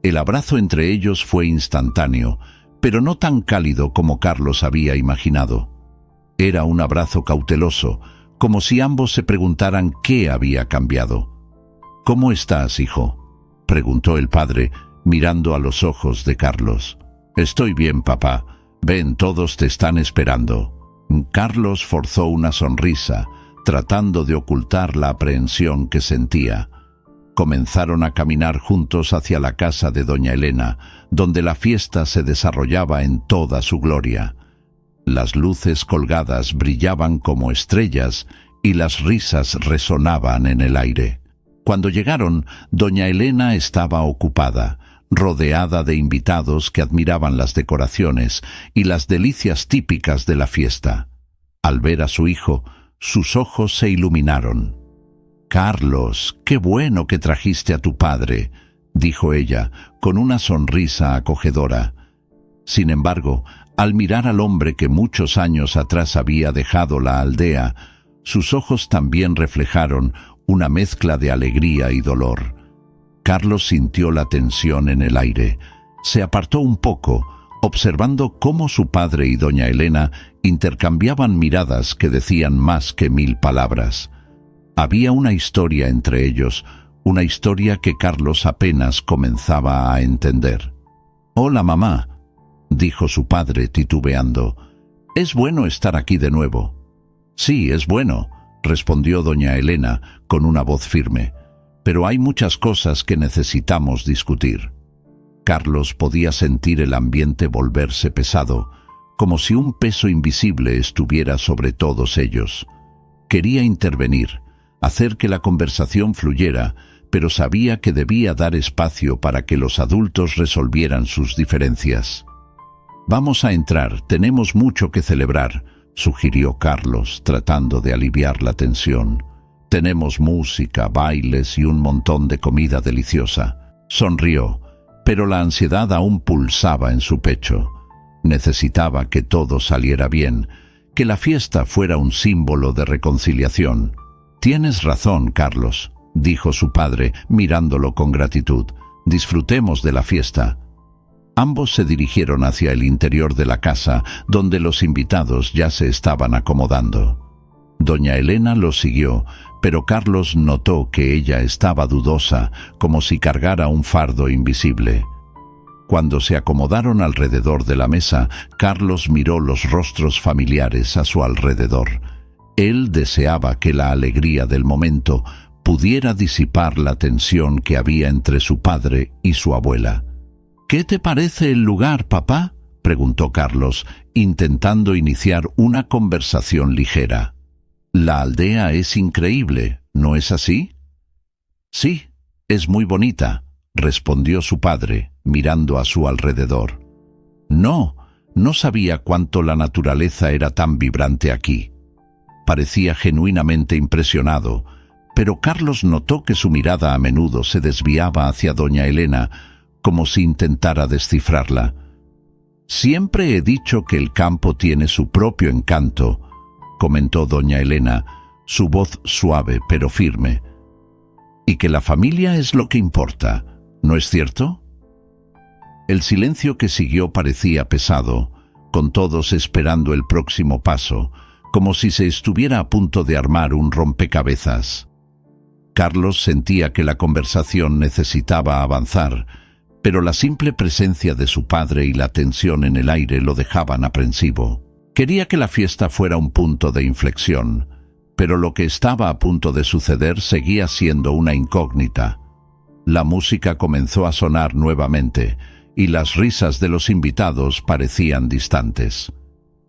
A: El abrazo entre ellos fue instantáneo, pero no tan cálido como Carlos había imaginado. Era un abrazo cauteloso, como si ambos se preguntaran qué había cambiado. «¿Cómo estás, hijo?», preguntó el padre, mirando a los ojos de Carlos. «Estoy bien, papá. Ven, todos te están esperando». Carlos forzó una sonrisa, tratando de ocultar la aprehensión que sentía. Comenzaron a caminar juntos hacia la casa de doña Elena, donde la fiesta se desarrollaba en toda su gloria. Las luces colgadas brillaban como estrellas y las risas resonaban en el aire. Cuando llegaron, doña Elena estaba ocupada, rodeada de invitados que admiraban las decoraciones y las delicias típicas de la fiesta. Al ver a su hijo, sus ojos se iluminaron. «Carlos, qué bueno que trajiste a tu padre», dijo ella, con una sonrisa acogedora. Sin embargo, al mirar al hombre que muchos años atrás había dejado la aldea, sus ojos también reflejaron una mezcla de alegría y dolor. Carlos sintió la tensión en el aire. Se apartó un poco, observando cómo su padre y doña Elena intercambiaban miradas que decían más que 1000 palabras. Había una historia entre ellos, una historia que Carlos apenas comenzaba a entender. «Hola, mamá», dijo su padre titubeando. «Es bueno estar aquí de nuevo». «Sí, es bueno», respondió doña Elena con una voz firme. «Pero hay muchas cosas que necesitamos discutir». Carlos podía sentir el ambiente volverse pesado, como si un peso invisible estuviera sobre todos ellos. Quería intervenir, hacer que la conversación fluyera, pero sabía que debía dar espacio para que los adultos resolvieran sus diferencias. «Vamos a entrar, tenemos mucho que celebrar», sugirió Carlos, tratando de aliviar la tensión. «Tenemos música, bailes y un montón de comida deliciosa». Sonrió, pero la ansiedad aún pulsaba en su pecho. Necesitaba que todo saliera bien, que la fiesta fuera un símbolo de reconciliación. «Tienes razón, Carlos», dijo su padre, mirándolo con gratitud. «Disfrutemos de la fiesta». Ambos se dirigieron hacia el interior de la casa, donde los invitados ya se estaban acomodando. Doña Elena lo siguió, pero Carlos notó que ella estaba dudosa, como si cargara un fardo invisible. Cuando se acomodaron alrededor de la mesa, Carlos miró los rostros familiares a su alrededor. Él deseaba que la alegría del momento pudiera disipar la tensión que había entre su padre y su abuela. «¿Qué te parece el lugar, papá?», preguntó Carlos, intentando iniciar una conversación ligera. «La aldea es increíble, ¿no es así?». «Sí, es muy bonita», respondió su padre, mirando a su alrededor. No sabía cuánto la naturaleza era tan vibrante aquí. Parecía genuinamente impresionado, pero Carlos notó que su mirada a menudo se desviaba hacia doña Elena, como si intentara descifrarla. «Siempre he dicho que el campo tiene su propio encanto», comentó doña Elena, su voz suave pero firme. «Y que la familia es lo que importa, ¿no es cierto?». El silencio que siguió parecía pesado, con todos esperando el próximo paso, como si se estuviera a punto de armar un rompecabezas. Carlos sentía que la conversación necesitaba avanzar, pero la simple presencia de su padre y la tensión en el aire lo dejaban aprensivo. Quería que la fiesta fuera un punto de inflexión, pero lo que estaba a punto de suceder seguía siendo una incógnita. La música comenzó a sonar nuevamente, y las risas de los invitados parecían distantes.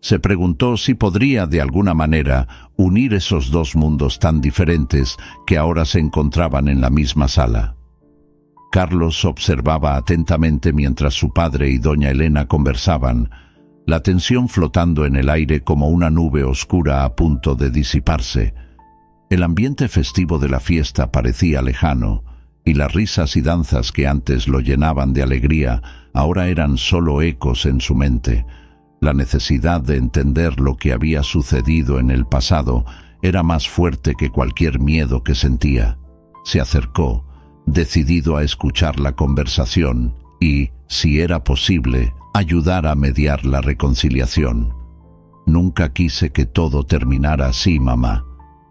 A: Se preguntó si podría de alguna manera unir esos dos mundos tan diferentes que ahora se encontraban en la misma sala. Carlos observaba atentamente mientras su padre y doña Elena conversaban, la tensión flotando en el aire como una nube oscura a punto de disiparse. El ambiente festivo de la fiesta parecía lejano, y las risas y danzas que antes lo llenaban de alegría ahora eran solo ecos en su mente. La necesidad de entender lo que había sucedido en el pasado era más fuerte que cualquier miedo que sentía. Se acercó, decidido a escuchar la conversación y, si era posible, ayudar a mediar la reconciliación. «Nunca quise que todo terminara así, mamá»,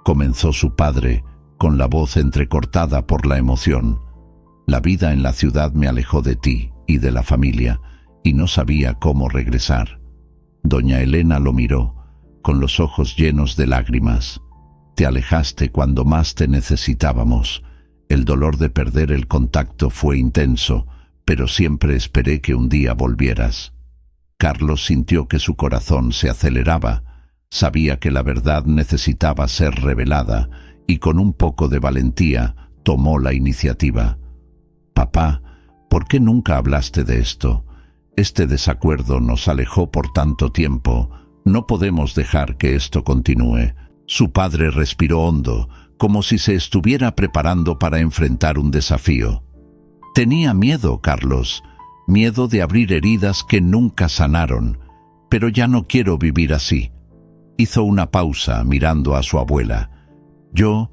A: comenzó su padre, con la voz entrecortada por la emoción. «La vida en la ciudad me alejó de ti y de la familia, y no sabía cómo regresar». Doña Elena lo miró, con los ojos llenos de lágrimas. «Te alejaste cuando más te necesitábamos. El dolor de perder el contacto fue intenso, pero siempre esperé que un día volvieras». Carlos sintió que su corazón se aceleraba. Sabía que la verdad necesitaba ser revelada, y con un poco de valentía tomó la iniciativa. «Papá, ¿por qué nunca hablaste de esto? Este desacuerdo nos alejó por tanto tiempo. No podemos dejar que esto continúe». Su padre respiró hondo, como si se estuviera preparando para enfrentar un desafío. «Tenía miedo, Carlos, miedo de abrir heridas que nunca sanaron, pero ya no quiero vivir así». Hizo una pausa mirando a su abuela. «Yo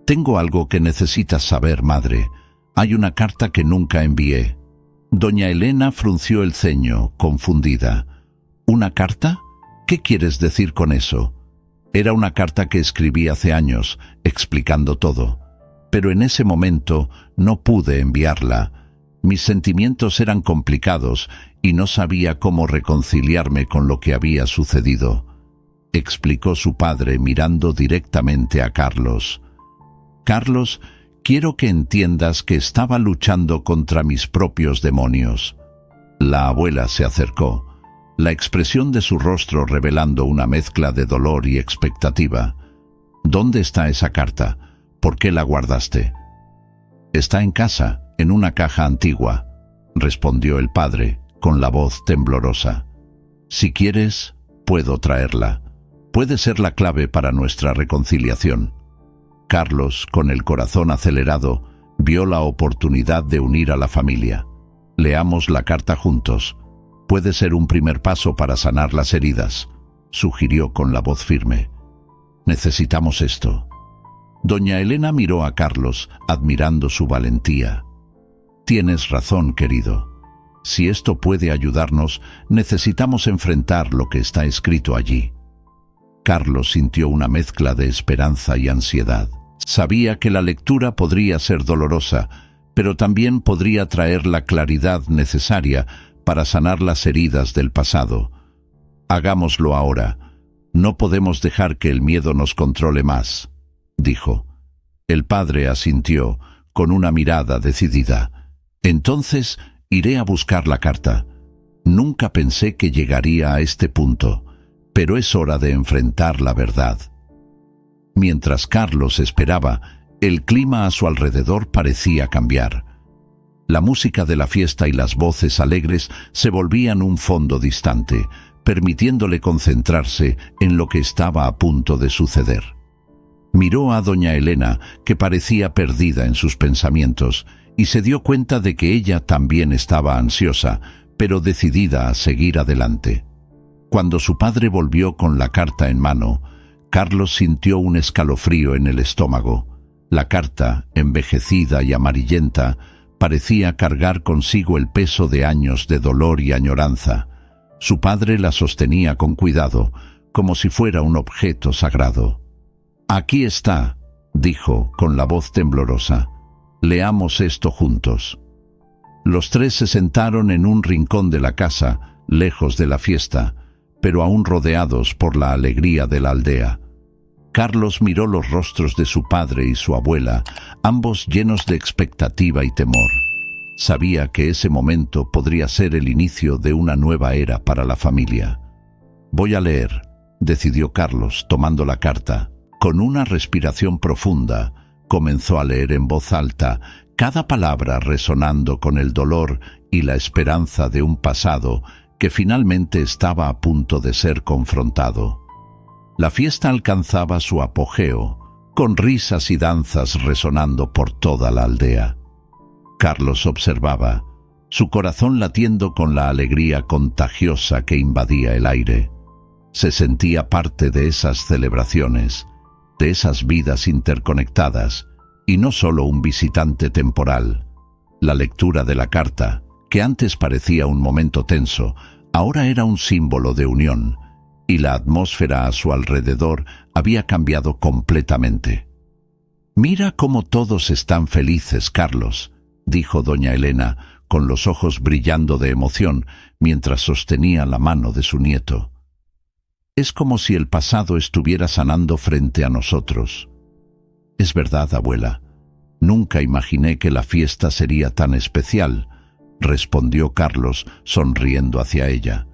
A: tengo algo que necesitas saber, madre. Hay una carta que nunca envié». Doña Elena frunció el ceño, confundida. «¿Una carta? ¿Qué quieres decir con eso?». «Era una carta que escribí hace años, explicando todo. Pero en ese momento no pude enviarla. Mis sentimientos eran complicados y no sabía cómo reconciliarme con lo que había sucedido», explicó su padre mirando directamente a Carlos. «Carlos, quiero que entiendas que estaba luchando contra mis propios demonios». La abuela se acercó, la expresión de su rostro revelando una mezcla de dolor y expectativa. «¿Dónde está esa carta? ¿Por qué la guardaste?». «Está en casa, en una caja antigua», respondió el padre, con la voz temblorosa. «Si quieres, puedo traerla. Puede ser la clave para nuestra reconciliación». Carlos, con el corazón acelerado, vio la oportunidad de unir a la familia. «Leamos la carta juntos. Puede ser un primer paso para sanar las heridas», sugirió con la voz firme. «Necesitamos esto». Doña Elena miró a Carlos, admirando su valentía. «Tienes razón, querido. Si esto puede ayudarnos, necesitamos enfrentar lo que está escrito allí». Carlos sintió una mezcla de esperanza y ansiedad. Sabía que la lectura podría ser dolorosa, pero también podría traer la claridad necesaria para sanar las heridas del pasado. «Hagámoslo ahora. No podemos dejar que el miedo nos controle más», dijo. El padre asintió, con una mirada decidida. «Entonces iré a buscar la carta. Nunca pensé que llegaría a este punto, pero es hora de enfrentar la verdad». Mientras Carlos esperaba, el clima a su alrededor parecía cambiar. La música de la fiesta y las voces alegres se volvían un fondo distante, permitiéndole concentrarse en lo que estaba a punto de suceder. Miró a doña Elena, que parecía perdida en sus pensamientos, y se dio cuenta de que ella también estaba ansiosa, pero decidida a seguir adelante. Cuando su padre volvió con la carta en mano, Carlos sintió un escalofrío en el estómago. La carta, envejecida y amarillenta, parecía cargar consigo el peso de años de dolor y añoranza. Su padre la sostenía con cuidado, como si fuera un objeto sagrado. «Aquí está», dijo con la voz temblorosa. «Leamos esto juntos». Los tres se sentaron en un rincón de la casa, lejos de la fiesta, pero aún rodeados por la alegría de la aldea. Carlos miró los rostros de su padre y su abuela, ambos llenos de expectativa y temor. Sabía que ese momento podría ser el inicio de una nueva era para la familia. «Voy a leer», decidió Carlos, tomando la carta. Con una respiración profunda, comenzó a leer en voz alta, cada palabra resonando con el dolor y la esperanza de un pasado que finalmente estaba a punto de ser confrontado. La fiesta alcanzaba su apogeo, con risas y danzas resonando por toda la aldea. Carlos observaba, su corazón latiendo con la alegría contagiosa que invadía el aire. Se sentía parte de esas celebraciones, de esas vidas interconectadas, y no solo un visitante temporal. La lectura de la carta, que antes parecía un momento tenso, ahora era un símbolo de unión, y la atmósfera a su alrededor había cambiado completamente. «Mira cómo todos están felices, Carlos», dijo doña Elena, con los ojos brillando de emoción, mientras sostenía la mano de su nieto. «Es como si el pasado estuviera sanando frente a nosotros». «Es verdad, abuela. Nunca imaginé que la fiesta sería tan especial», respondió Carlos, sonriendo hacia ella.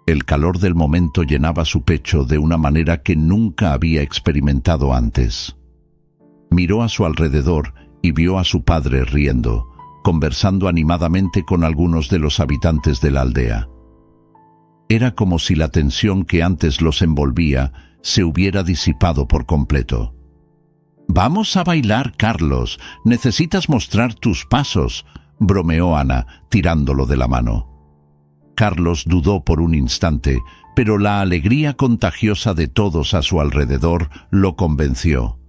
A: El calor del momento llenaba su pecho de una manera que nunca había experimentado antes. Miró a su alrededor y vio a su padre riendo, conversando animadamente con algunos de los habitantes de la aldea. Era como si la tensión que antes los envolvía se hubiera disipado por completo. «Vamos a bailar, Carlos. Necesitas mostrar tus pasos», bromeó Ana, tirándolo de la mano. Carlos dudó por un instante, pero la alegría contagiosa de todos a su alrededor lo convenció.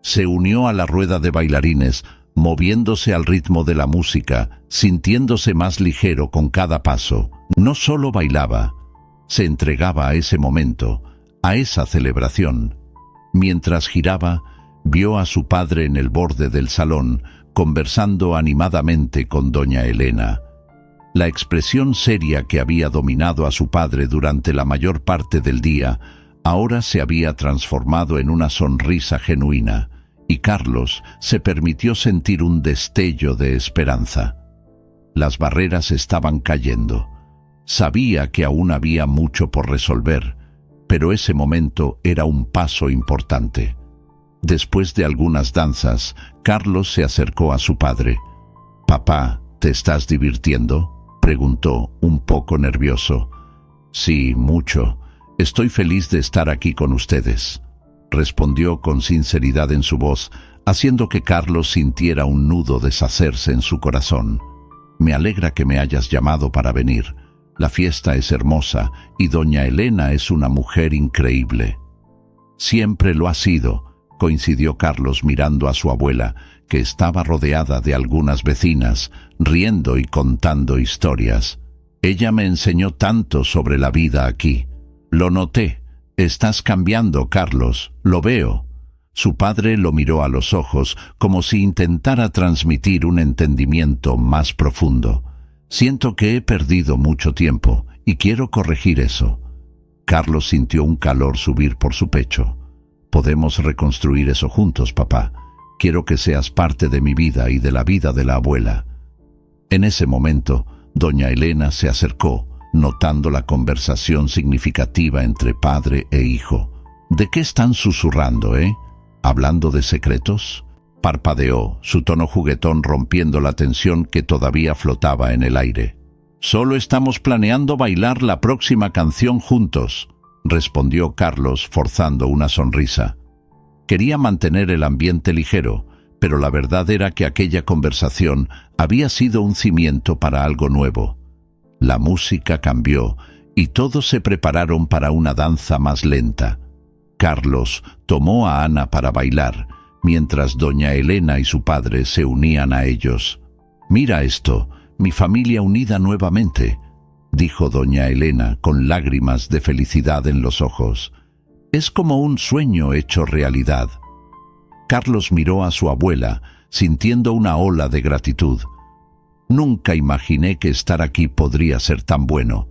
A: Se unió a la rueda de bailarines, moviéndose al ritmo de la música, sintiéndose más ligero con cada paso. No solo bailaba, se entregaba a ese momento, a esa celebración. Mientras giraba, vio a su padre en el borde del salón, conversando animadamente con doña Elena. La expresión seria que había dominado a su padre durante la mayor parte del día ahora se había transformado en una sonrisa genuina, y Carlos se permitió sentir un destello de esperanza. Las barreras estaban cayendo. Sabía que aún había mucho por resolver, pero ese momento era un paso importante. Después de algunas danzas, Carlos se acercó a su padre. «Papá, ¿te estás divirtiendo?», preguntó, un poco nervioso. «Sí, mucho. Estoy feliz de estar aquí con ustedes», respondió con sinceridad en su voz, haciendo que Carlos sintiera un nudo deshacerse en su corazón. «Mealegra que me hayas llamado para venir. La fiesta es hermosa y doña Elena es una mujer increíble». «Siempre lo ha sido», coincidió Carlos mirando a su abuela, que estaba rodeada de algunas vecinas, riendo y contando historias. «Ella me enseñó tanto sobre la vida aquí. Lo noté», Estás cambiando, Carlos, lo veo. Su padre lo miró a los ojos como si intentara transmitir un entendimiento más profundo. Siento que he perdido mucho tiempo y quiero corregir eso. Carlos sintió un calor subir por su pecho. Podemos reconstruir eso juntos, papá. Quiero que seas parte de mi vida y de la vida de la abuela. En ese momento, doña Elena se acercó, notando la conversación significativa entre padre e hijo. ¿De qué están susurrando, ¿Hablando de secretos? Parpadeó, su tono juguetón rompiendo la tensión que todavía flotaba en el aire. Solo estamos planeando bailar la próxima canción juntos, respondió Carlos forzando una sonrisa. Quería mantener el ambiente ligero, pero la verdad era que aquella conversación había sido un cimiento para algo nuevo. La música cambió y todos se prepararon para una danza más lenta. Carlos tomó a Ana para bailar, mientras doña Elena y su padre se unían a ellos. «Mira esto, mi familia unida nuevamente», dijo doña Elena con lágrimas de felicidad en los ojos. «Es como un sueño hecho realidad». Carlos miró a su abuela, sintiendo una ola de gratitud. «Nunca imaginé que estar aquí podría ser tan bueno.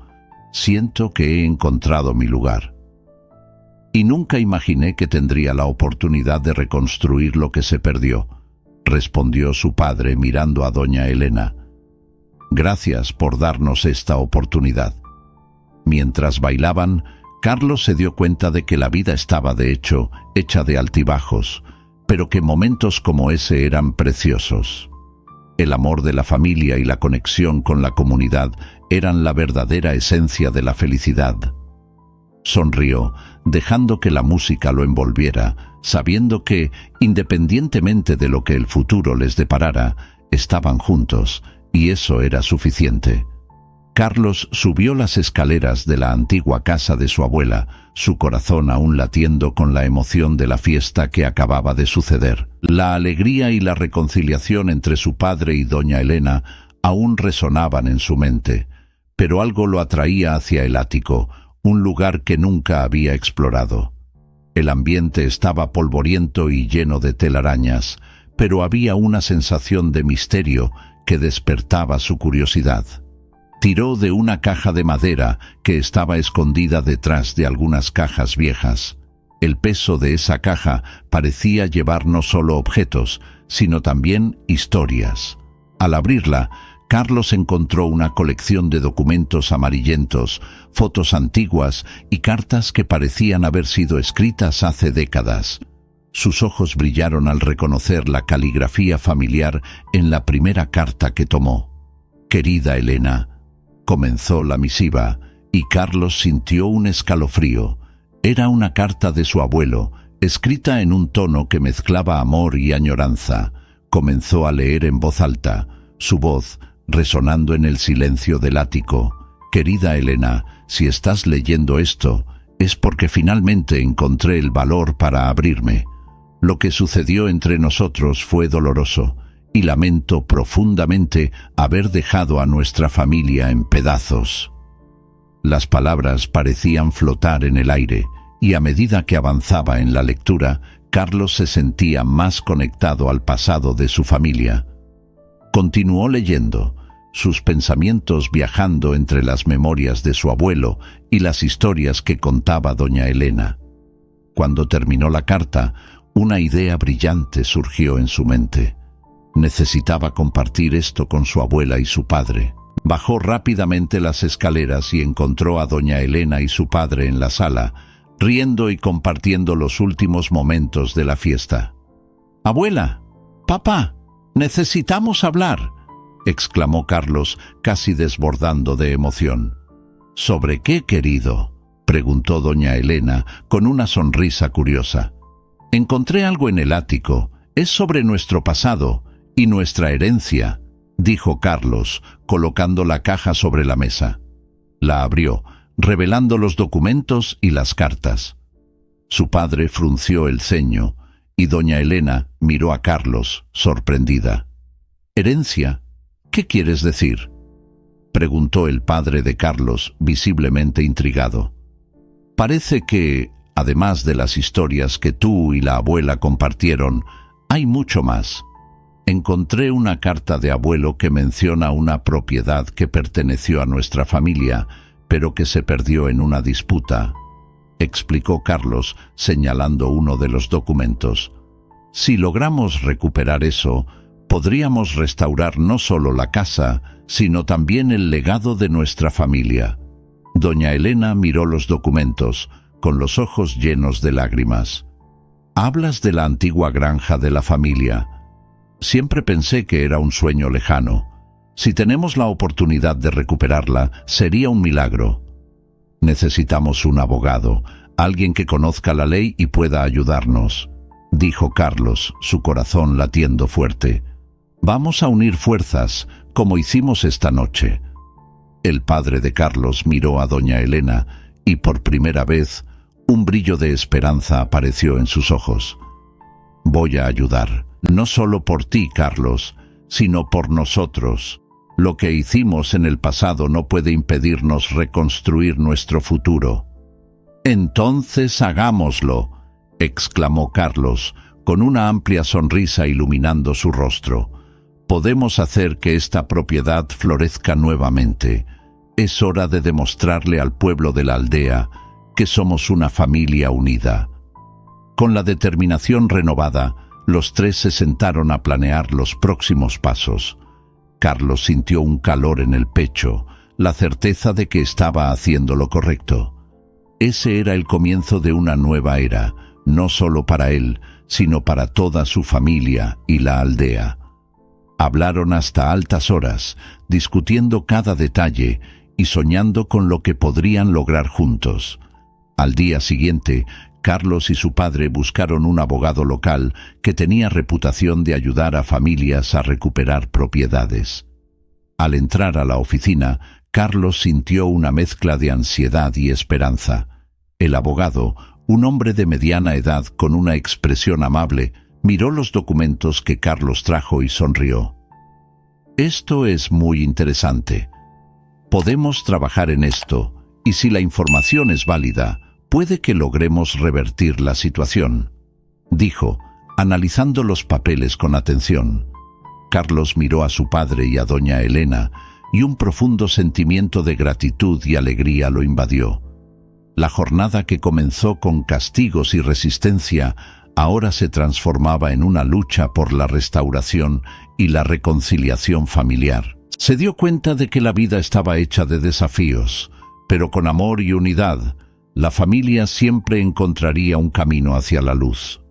A: Siento que he encontrado mi lugar. Y nunca imaginé que tendría la oportunidad de reconstruir lo que se perdió», respondió su padre mirando a doña Elena. «Gracias por darnos esta oportunidad». Mientras bailaban, Carlos se dio cuenta de que la vida estaba de hecho hecha de altibajos, pero que momentos como ese eran preciosos. El amor de la familia y la conexión con la comunidad eran la verdadera esencia de la felicidad. Sonrió, dejando que la música lo envolviera, sabiendo que, independientemente de lo que el futuro les deparara, estaban juntos, y eso era suficiente. Carlos subió las escaleras de la antigua casa de su abuela, su corazón aún latiendo con la emoción de la fiesta que acababa de suceder. La alegría y la reconciliación entre su padre y doña Elena aún resonaban en su mente, pero algo lo atraía hacia el ático, un lugar que nunca había explorado. El ambiente estaba polvoriento y lleno de telarañas, pero había una sensación de misterio que despertaba su curiosidad. Tiró de una caja de madera que estaba escondida detrás de algunas cajas viejas. El peso de esa caja parecía llevar no solo objetos, sino también historias. Al abrirla, Carlos encontró una colección de documentos amarillentos, fotos antiguas y cartas que parecían haber sido escritas hace décadas. Sus ojos brillaron al reconocer la caligrafía familiar en la primera carta que tomó. «Querida Elena», comenzó la misiva, y Carlos sintió un escalofrío. Era una carta de su abuelo, escrita en un tono que mezclaba amor y añoranza. Comenzó a leer en voz alta, su voz resonando en el silencio del ático. «Querida Elena, si estás leyendo esto, es porque finalmente encontré el valor para abrirme. Lo que sucedió entre nosotros fue doloroso, y lamento profundamente haber dejado a nuestra familia en pedazos». Las palabras parecían flotar en el aire, y a medida que avanzaba en la lectura, Carlos se sentía más conectado al pasado de su familia. Continuó leyendo, sus pensamientos viajando entre las memorias de su abuelo y las historias que contaba doña Elena. Cuando terminó la carta, una idea brillante surgió en su mente. Necesitaba compartir esto con su abuela y su padre. Bajó rápidamente las escaleras y encontró a doña Elena y su padre en la sala, riendo y compartiendo los últimos momentos de la fiesta. «Abuela, papá, necesitamos hablar», exclamó Carlos, casi desbordando de emoción. «¿Sobre qué, querido?», preguntó doña Elena con una sonrisa curiosa. «Encontré algo en el ático. Es sobre nuestro pasado y nuestra herencia», dijo Carlos, colocando la caja sobre la mesa. La abrió, revelando los documentos y las cartas. Su padre frunció el ceño, y doña Elena miró a Carlos, sorprendida. «¿Herencia? ¿Qué quieres decir?», preguntó el padre de Carlos, visiblemente intrigado. «Parece que, Además de las historias que tú y la abuela compartieron, hay mucho más. Encontré una carta de abuelo que menciona una propiedad que perteneció a nuestra familia, pero que se perdió en una disputa, explicó Carlos, señalando uno de los documentos. Si logramos recuperar eso, podríamos restaurar no solo la casa, sino también el legado de nuestra familia. Doña Elena miró los documentos, con los ojos llenos de lágrimas. Hablas de la antigua granja de la familia. Siempre pensé que era un sueño lejano. Si tenemos la oportunidad de recuperarla, sería un milagro. Necesitamos un abogado, alguien que conozca la ley y pueda ayudarnos, dijo Carlos, su corazón latiendo fuerte. Vamos a unir fuerzas, como hicimos esta noche. El padre de Carlos miró a doña Elena y por primera vez un brillo de esperanza apareció en sus ojos. Voy a ayudar, no solo por ti, Carlos, sino por nosotros. Lo que hicimos en el pasado no puede impedirnos reconstruir nuestro futuro. Entonces hagámoslo, exclamó Carlos, con una amplia sonrisa iluminando su rostro. Podemos hacer que esta propiedad florezca nuevamente. Es hora de demostrarle al pueblo de la aldea que somos una familia unida. Con la determinación renovada, los tres se sentaron a planear los próximos pasos. Carlos sintió un calor en el pecho, la certeza de que estaba haciendo lo correcto. Ese era el comienzo de una nueva era, no solo para él, sino para toda su familia y la aldea. Hablaron hasta altas horas, discutiendo cada detalle y soñando con lo que podrían lograr juntos. Al día siguiente, Carlos y su padre buscaron un abogado local que tenía reputación de ayudar a familias a recuperar propiedades. Al entrar a la oficina, Carlos sintió una mezcla de ansiedad y esperanza. El abogado, un hombre de mediana edad con una expresión amable, miró los documentos que Carlos trajo y sonrió. Esto es muy interesante. Podemos trabajar en esto, y si la información es válida, puede que logremos revertir la situación, dijo, analizando los papeles con atención. Carlos miró a su padre y a doña Elena, y un profundo sentimiento de gratitud y alegría lo invadió. La jornada que comenzó con castigos y resistencia, ahora se transformaba en una lucha por la restauración y la reconciliación familiar. Se dio cuenta de que la vida estaba hecha de desafíos, pero con amor y unidad, la familia siempre encontraría un camino hacia la luz.